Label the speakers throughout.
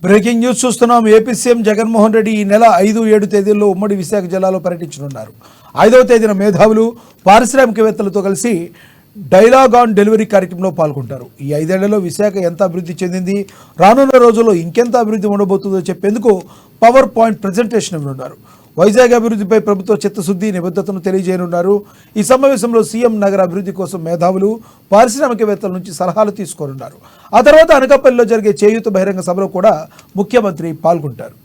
Speaker 1: Breaking news చూస్తున్నాం. AP CM Jaganmohan Reddy ఈ నెల 5, 7 తేదీల్లో ఉమ్మడి విశాఖ జిల్లాలో పర్యటించనున్నారు. 5వ తేదీన మేధావులు, పారిశ్రామికవేత్తలతో కలిసి డైలాగ్ ఆన్ డెలివరీ కార్యక్రమంలో పాల్గొంటారు. ఈ 5 ఏళ్లలో విశాఖ ఎంత అభివృద్ధి చెందింది, రానున్న రోజుల్లో ఇంకెంత అభివృద్ధి ఉండబోతుందో చెప్పేందుకు పవర్ పాయింట్ ప్రజెంటేషన్ ఇవ్వనున్నారు. వైజాగ్ అభివృద్ధిపై ప్రభుత్వ చిత్తశుద్ధి, నిబద్ధతను తెలియజేయనున్నారు. ఈ సమావేశంలో సీఎం నగర అభివృద్ధి కోసం మేధావులు, పారిశ్రామికవేత్తల నుంచి సలహాలు తీసుకోనున్నారు. ఆ తర్వాత అనకాపల్లిలో జరిగే చేయూత బహిరంగ సభలో కూడా ముఖ్యమంత్రి పాల్గొంటారు.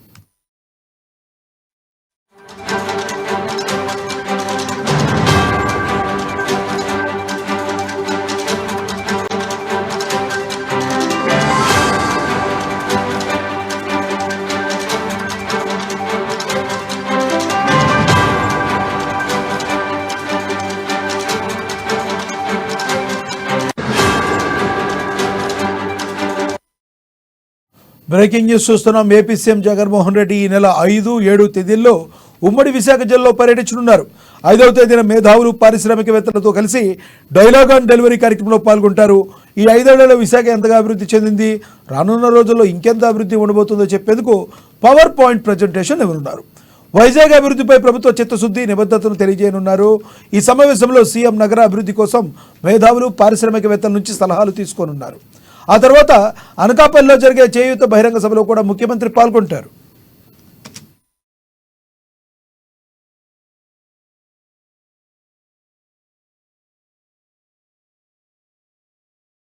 Speaker 1: బ్రేకింగ్ న్యూస్ చూస్తున్నాం. ఏపీ సీఎం జగన్మోహన్ రెడ్డి ఈ నెల 5, 7 తేదీల్లో ఉమ్మడి విశాఖ జిల్లాలో పర్యటించనున్నారు. 5వ తేదీన మేధావులు, పారిశ్రామికవేత్తలతో కలిసి డైలాగ్ ఆన్ డెలివరీ కార్యక్రమంలో పాల్గొంటారు. ఈ 5 ఏళ్లలో విశాఖ ఎంతగా అభివృద్ధి చెందింది, రానున్న రోజుల్లో ఇంకెంత అభివృద్ధి ఉండబోతుందో చెప్పేందుకు పవర్ పాయింట్ ప్రజెంటేషన్ ఇవ్వనున్నారు. వైజాగ్ అభివృద్ధిపై ప్రభుత్వ చిత్తశుద్ధి, నిబద్ధతను తెలియజేయనున్నారు. ఈ సమావేశంలో సీఎం నగర అభివృద్ధి కోసం మేధావులు, పారిశ్రామికవేత్తల నుంచి సలహాలు తీసుకోనున్నారు. ఆ తర్వాత అనకాపల్లిలో జరిగే చేయూత బహిరంగ సభలో కూడా ముఖ్యమంత్రి పాల్గొంటారు.